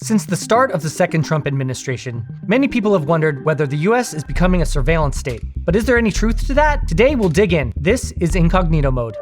Since the start of the second Trump administration, many people have wondered whether the US is becoming a surveillance state. But is there any truth to that? Today we'll dig in. This is Incognito Mode.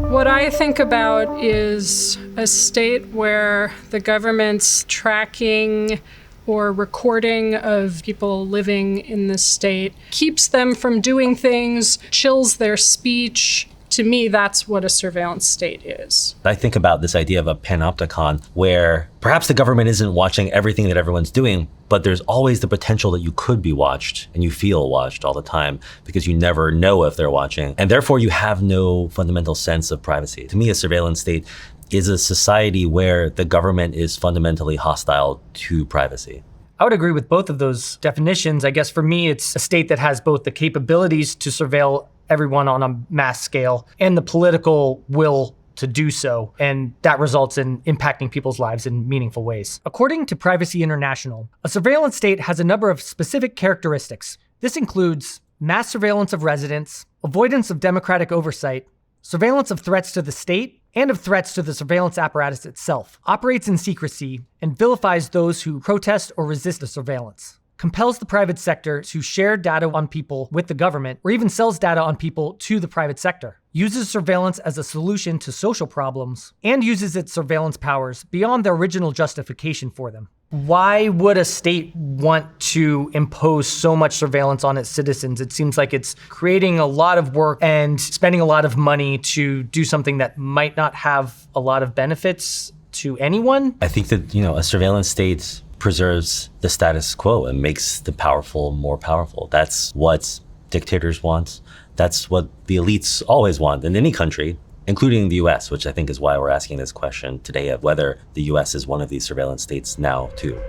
What I think about is a state where the government's tracking or recording of people living in the state keeps them from doing things, chills their speech. To me, that's what a surveillance state is. I think about this idea of a panopticon where perhaps the government isn't watching everything that everyone's doing, but there's always the potential that you could be watched and you feel watched all the time because you never know if they're watching. And therefore you have no fundamental sense of privacy. To me, a surveillance state is a society where the government is fundamentally hostile to privacy. I would agree with both of those definitions. I guess for me, it's a state that has both the capabilities to surveil everyone on a mass scale and the political will to do so. And that results in impacting people's lives in meaningful ways. According to Privacy International, a surveillance state has a number of specific characteristics. This includes mass surveillance of residents, avoidance of democratic oversight, surveillance of threats to the state, and of threats to the surveillance apparatus itself, operates in secrecy, and vilifies those who protest or resist the surveillance, compels the private sector to share data on people with the government, or even sells data on people to the private sector, uses surveillance as a solution to social problems, and uses its surveillance powers beyond the original justification for them. Why would a state want to impose so much surveillance on its citizens? It seems like it's creating a lot of work and spending a lot of money to do something that might not have a lot of benefits to anyone. I think that, a surveillance state preserves the status quo and makes the powerful more powerful. That's what dictators want. That's what the elites always want in any country, including the US, which I think is why we're asking this question today of whether the US is one of these surveillance states now too.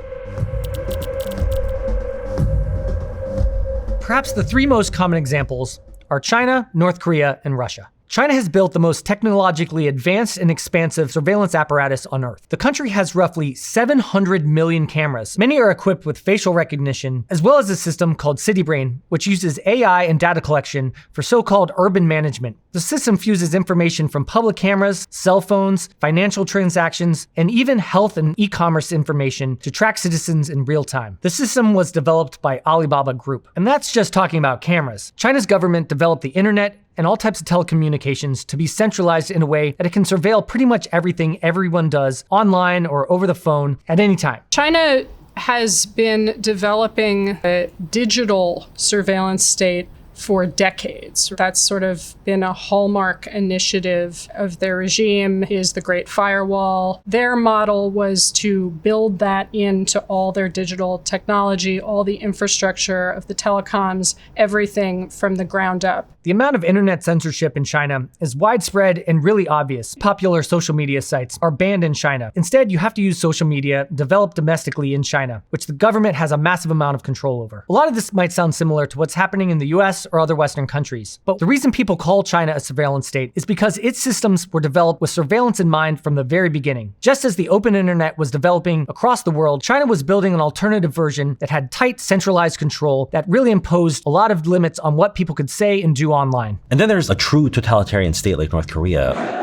Perhaps the three most common examples are China, North Korea, and Russia. China has built the most technologically advanced and expansive surveillance apparatus on Earth. The country has roughly 700 million cameras. Many are equipped with facial recognition, as well as a system called CityBrain, which uses AI and data collection for so-called urban management. The system fuses information from public cameras, cell phones, financial transactions, and even health and e-commerce information to track citizens in real time. The system was developed by Alibaba Group. And that's just talking about cameras. China's government developed the internet and all types of telecommunications to be centralized in a way that it can surveil pretty much everything everyone does online or over the phone at any time. China has been developing a digital surveillance state for decades. That's sort of been a hallmark initiative of their regime, is the Great Firewall. Their model was to build that into all their digital technology, all the infrastructure of the telecoms, everything from the ground up. The amount of internet censorship in China is widespread and really obvious. Popular social media sites are banned in China. Instead, you have to use social media developed domestically in China, which the government has a massive amount of control over. A lot of this might sound similar to what's happening in the US or other Western countries. But the reason people call China a surveillance state is because its systems were developed with surveillance in mind from the very beginning. Just as the open internet was developing across the world, China was building an alternative version that had tight, centralized control that really imposed a lot of limits on what people could say and do online. And then there's a true totalitarian state like North Korea,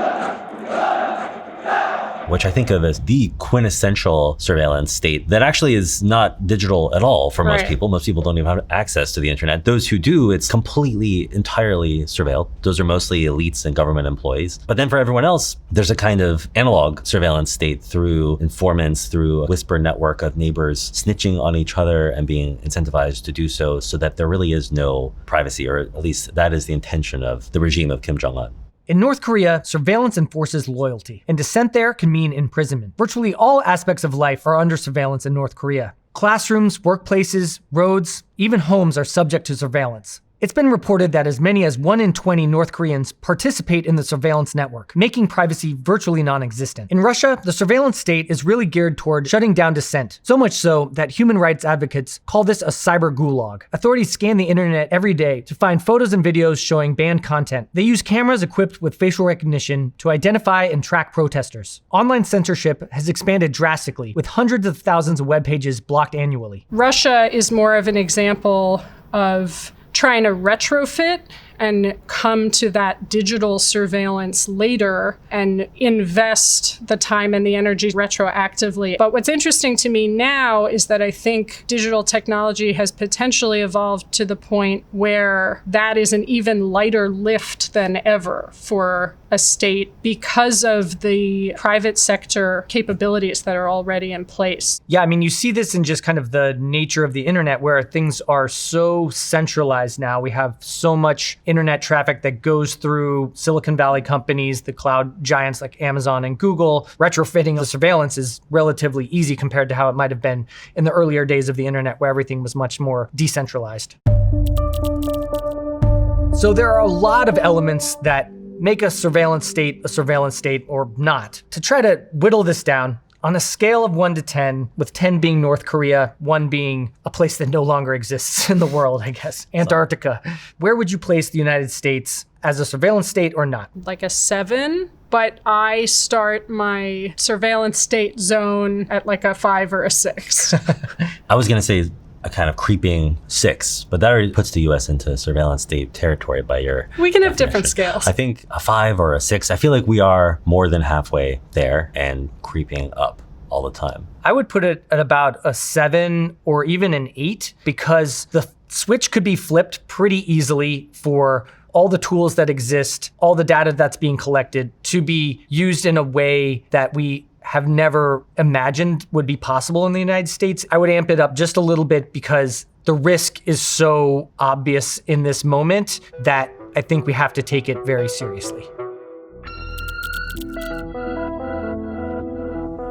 which I think of as the quintessential surveillance state that actually is not digital at all for most people. Most people don't even have access to the internet. Those who do, it's completely, entirely surveilled. Those are mostly elites and government employees. But then for everyone else, there's a kind of analog surveillance state through informants, through a whisper network of neighbors snitching on each other and being incentivized to do so that there really is no privacy, or at least that is the intention of the regime of Kim Jong-un. In North Korea, surveillance enforces loyalty, and dissent there can mean imprisonment. Virtually all aspects of life are under surveillance in North Korea. Classrooms, workplaces, roads, even homes are subject to surveillance. It's been reported that as many as 1 in 20 North Koreans participate in the surveillance network, making privacy virtually non-existent. In Russia, the surveillance state is really geared toward shutting down dissent, so much so that human rights advocates call this a cyber gulag. Authorities scan the internet every day to find photos and videos showing banned content. They use cameras equipped with facial recognition to identify and track protesters. Online censorship has expanded drastically, with hundreds of thousands of web pages blocked annually. Russia is more of an example of trying to retrofit and come to that digital surveillance later and invest the time and the energy retroactively. But what's interesting to me now is that I think digital technology has potentially evolved to the point where that is an even lighter lift than ever for a state because of the private sector capabilities that are already in place. Yeah, I mean, you see this in just kind of the nature of the internet where things are so centralized now. We have so much internet traffic that goes through Silicon Valley companies, the cloud giants like Amazon and Google. Retrofitting the surveillance is relatively easy compared to how it might have been in the earlier days of the internet where everything was much more decentralized. So there are a lot of elements that make a surveillance state or not. To try to whittle this down, on a scale of 1 to 10, with 10 being North Korea, 1 being a place that no longer exists in the world, I guess, Antarctica, where would you place the United States as a surveillance state or not? Like a 7, but I start my surveillance state zone at like a 5 or a 6. I was going to say a kind of creeping 6, but that already puts the U.S. into surveillance state territory by your We can have definition. different scales. I think a 5 or a 6. I feel like we are more than halfway there and creeping up all the time. I would put it at about a 7 or even an 8 because the switch could be flipped pretty easily for all the tools that exist, all the data that's being collected to be used in a way that we have never imagined would be possible in the United States. I would amp it up just a little bit because the risk is so obvious in this moment that I think we have to take it very seriously.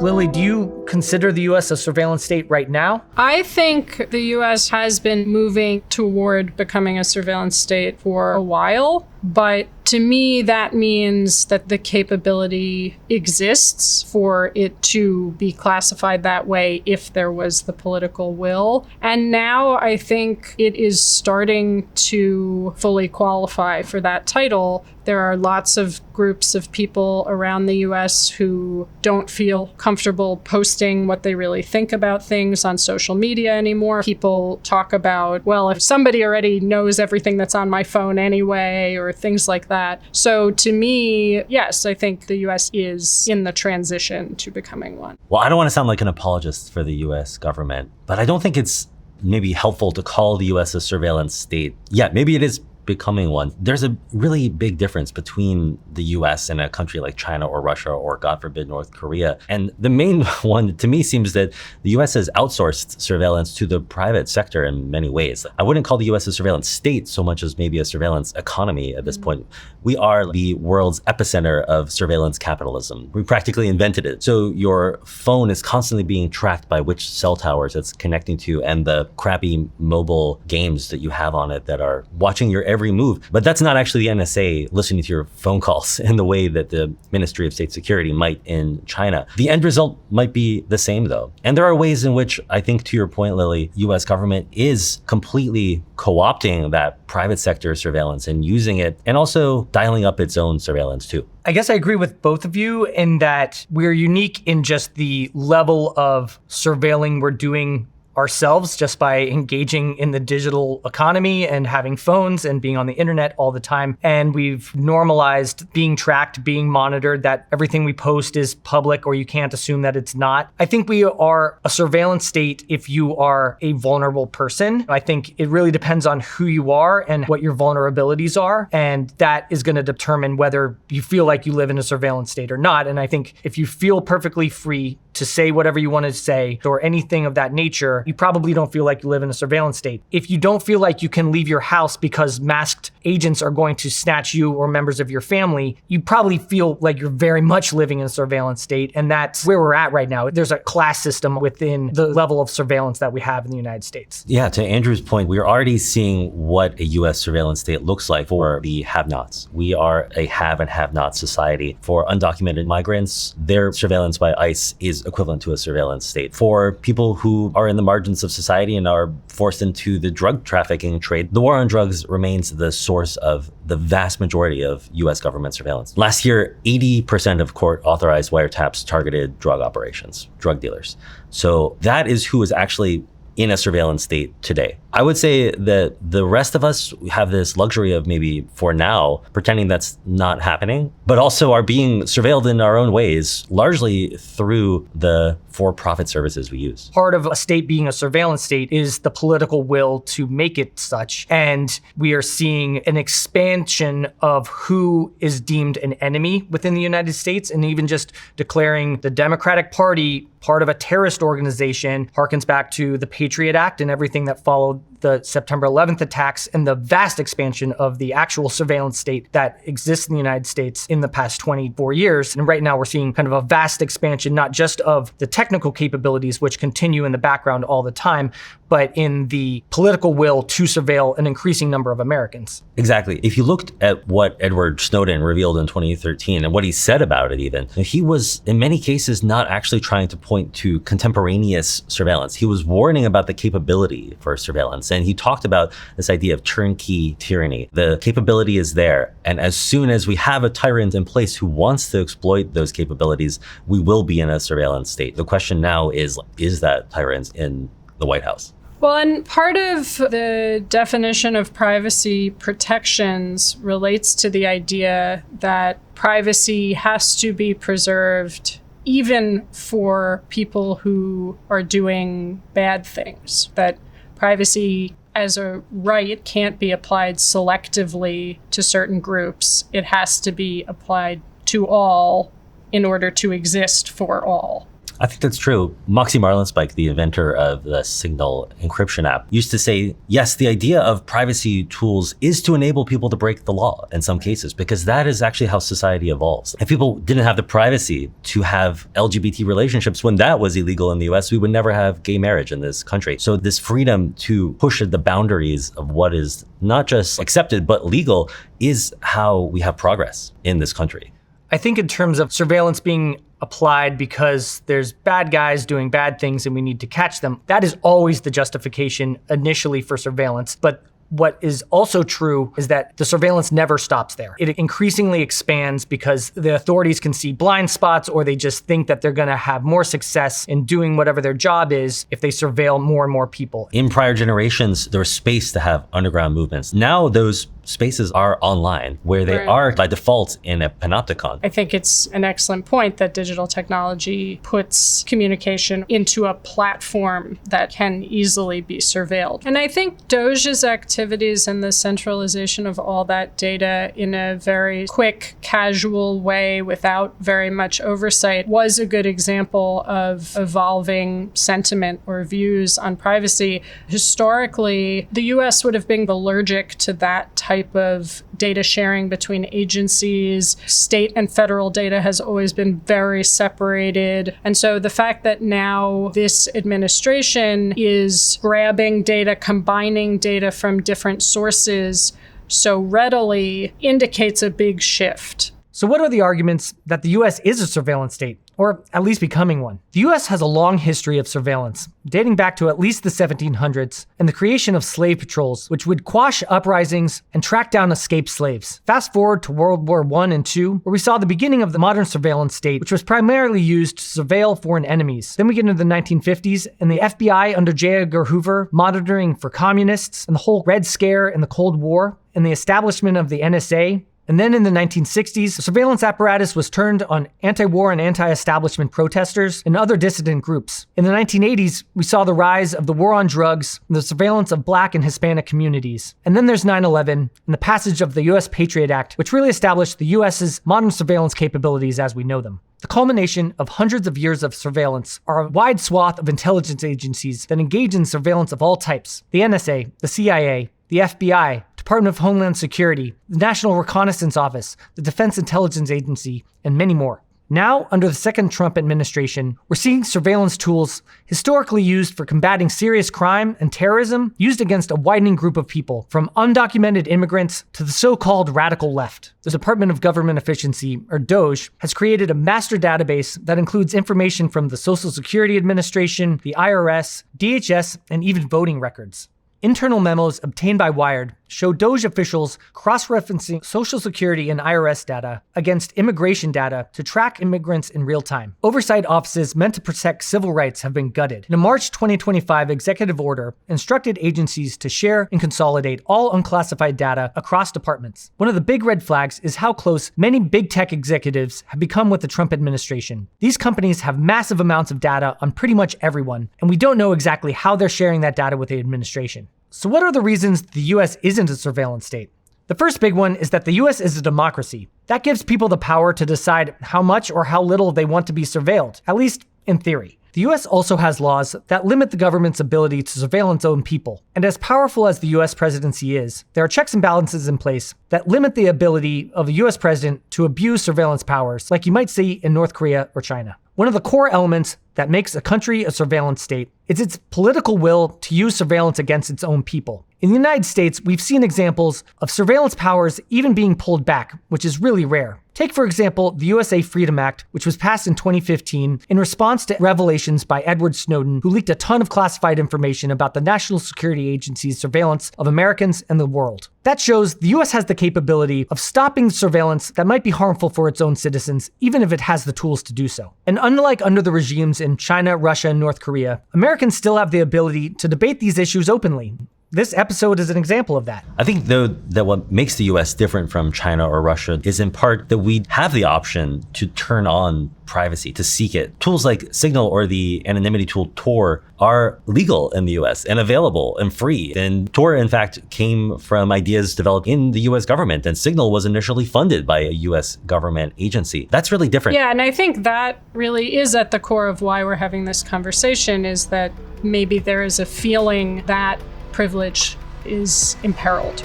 Lily, do you consider the U.S. a surveillance state right now? I think the U.S. has been moving toward becoming a surveillance state for a while, but to me, that means that the capability exists for it to be classified that way if there was the political will. And now I think it is starting to fully qualify for that title. There are lots of groups of people around the US who don't feel comfortable posting what they really think about things on social media anymore. People talk about, well, if somebody already knows everything that's on my phone anyway, or things like that. So to me, yes, I think the US is in the transition to becoming one. Well, I don't want to sound like an apologist for the US government, but I don't think it's maybe helpful to call the US a surveillance state. Yeah, maybe it is becoming one. There's a really big difference between the US and a country like China or Russia or, God forbid, North Korea. And the main one to me seems that the US has outsourced surveillance to the private sector in many ways. I wouldn't call the US a surveillance state so much as maybe a surveillance economy at this point. We are the world's epicenter of surveillance capitalism. We practically invented it. So your phone is constantly being tracked by which cell towers it's connecting to and the crappy mobile games that you have on it that are watching your every move. But that's not actually the NSA listening to your phone calls in the way that the Ministry of State Security might in China. The end result might be the same though. And there are ways in which I think, to your point, Lily, US government is completely co-opting that private sector surveillance and using it and also dialing up its own surveillance too. I guess I agree with both of you in that we're unique in just the level of surveilling we're doing ourselves just by engaging in the digital economy and having phones and being on the internet all the time. And we've normalized being tracked, being monitored, that everything we post is public or you can't assume that it's not. I think we are a surveillance state if you are a vulnerable person. I think it really depends on who you are and what your vulnerabilities are. And that is going to determine whether you feel like you live in a surveillance state or not. And I think if you feel perfectly free to say whatever you want to say or anything of that nature, you probably don't feel like you live in a surveillance state. If you don't feel like you can leave your house because masked agents are going to snatch you or members of your family, you probably feel like you're very much living in a surveillance state. And that's where we're at right now. There's a class system within the level of surveillance that we have in the United States. Yeah, to Andrew's point, we're already seeing what a US surveillance state looks like for the have-nots. We are a have and have-not society. For undocumented migrants, their surveillance by ICE is equivalent to a surveillance state. For people who are in the margins of society and are forced into the drug trafficking trade, the war on drugs remains the source of the vast majority of US government surveillance. Last year, 80% of court-authorized wiretaps targeted drug operations, drug dealers. So that is who is actually in a surveillance state today. I would say that the rest of us have this luxury of maybe for now pretending that's not happening, but also are being surveilled in our own ways, largely through the for-profit services we use. Part of a state being a surveillance state is the political will to make it such. And we are seeing an expansion of who is deemed an enemy within the United States, and even just declaring the Democratic Party part of a terrorist organization harkens back to the Patriot Act and everything that followed the September 11th attacks and the vast expansion of the actual surveillance state that exists in the United States in the past 24 years. And right now we're seeing kind of a vast expansion, not just of the technical capabilities, which continue in the background all the time, but in the political will to surveil an increasing number of Americans. Exactly. If you looked at what Edward Snowden revealed in 2013 and what he said about it even, he was in many cases not actually trying to point to contemporaneous surveillance. He was warning about the capability for surveillance. And he talked about this idea of turnkey tyranny. The capability is there. And as soon as we have a tyrant in place who wants to exploit those capabilities, we will be in a surveillance state. The question now is that tyrant in the White House? Well, and part of the definition of privacy protections relates to the idea that privacy has to be preserved even for people who are doing bad things, that privacy as a right can't be applied selectively to certain groups. It has to be applied to all in order to exist for all. I think that's true. Moxie Marlinspike, the inventor of the Signal encryption app, used to say, yes, the idea of privacy tools is to enable people to break the law in some cases, because that is actually how society evolves. If people didn't have the privacy to have LGBT relationships when that was illegal in the US, we would never have gay marriage in this country. So this freedom to push the boundaries of what is not just accepted, but legal is how we have progress in this country. I think in terms of surveillance being applied because there's bad guys doing bad things and we need to catch them, that is always the justification initially for surveillance. But what is also true is that the surveillance never stops there. It increasingly expands because the authorities can see blind spots, or they just think that they're going to have more success in doing whatever their job is if they surveil more and more people. In prior generations, there was space to have underground movements. Now those spaces are online, where they are by default in a panopticon. I think it's an excellent point that digital technology puts communication into a platform that can easily be surveilled. And I think Doge's activities and the centralization of all that data in a very quick, casual way without very much oversight was a good example of evolving sentiment or views on privacy. Historically, the US would have been allergic to that type of data sharing between agencies. State and federal data has always been very separated. And so the fact that now this administration is grabbing data, combining data from different sources so readily indicates a big shift. So what are the arguments that the US is a surveillance state, or at least becoming one? The US has a long history of surveillance, dating back to at least the 1700s and the creation of slave patrols, which would quash uprisings and track down escaped slaves. Fast forward to World War I and II, where we saw the beginning of the modern surveillance state, which was primarily used to surveil foreign enemies. Then we get into the 1950s and the FBI under J. Edgar Hoover monitoring for communists, and the whole Red Scare and the Cold War, and the establishment of the NSA. And then in the 1960s, the surveillance apparatus was turned on anti-war and anti-establishment protesters and other dissident groups. In the 1980s, we saw the rise of the war on drugs and the surveillance of Black and Hispanic communities. And then there's 9/11 and the passage of the US Patriot Act, which really established the US's modern surveillance capabilities as we know them. The culmination of hundreds of years of surveillance are a wide swath of intelligence agencies that engage in surveillance of all types: the NSA, the CIA, the FBI, Department of Homeland Security, the National Reconnaissance Office, the Defense Intelligence Agency, and many more. Now, under the second Trump administration, we're seeing surveillance tools historically used for combating serious crime and terrorism used against a widening group of people, from undocumented immigrants to the so-called radical left. The Department of Government Efficiency, or DOGE, has created a master database that includes information from the Social Security Administration, the IRS, DHS, and even voting records. Internal memos obtained by Wired show DOJ officials cross-referencing Social Security and IRS data against immigration data to track immigrants in real time. Oversight offices meant to protect civil rights have been gutted. In a March 2025 executive order instructed agencies to share and consolidate all unclassified data across departments. One of the big red flags is how close many big tech executives have become with the Trump administration. These companies have massive amounts of data on pretty much everyone, and we don't know exactly how they're sharing that data with the administration. So what are the reasons the US isn't a surveillance state? The first big one is that the US is a democracy. That gives people the power to decide how much or how little they want to be surveilled, at least in theory. The US also has laws that limit the government's ability to surveil its own people. And as powerful as the US presidency is, there are checks and balances in place that limit the ability of a US president to abuse surveillance powers, like you might see in North Korea or China. One of the core elements that makes a country a surveillance state is its political will to use surveillance against its own people. In the United States, we've seen examples of surveillance powers even being pulled back, which is really rare. Take, for example, the USA Freedom Act, which was passed in 2015 in response to revelations by Edward Snowden, who leaked a ton of classified information about the National Security Agency's surveillance of Americans and the world. That shows the US has the capability of stopping surveillance that might be harmful for its own citizens, even if it has the tools to do so. And unlike under the regimes in China, Russia, and North Korea, Americans still have the ability to debate these issues openly. This episode is an example of that. I think, though, that what makes the US different from China or Russia is in part that we have the option to turn on privacy, to seek it. Tools like Signal or the anonymity tool Tor are legal in the US and available and free. And Tor, in fact, came from ideas developed in the US government, and Signal was initially funded by a US government agency. That's really different. Yeah, and I think that really is at the core of why we're having this conversation, is that maybe there is a feeling that privilege is imperiled.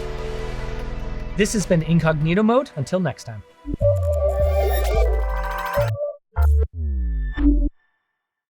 This has been Incognito Mode. Until next time.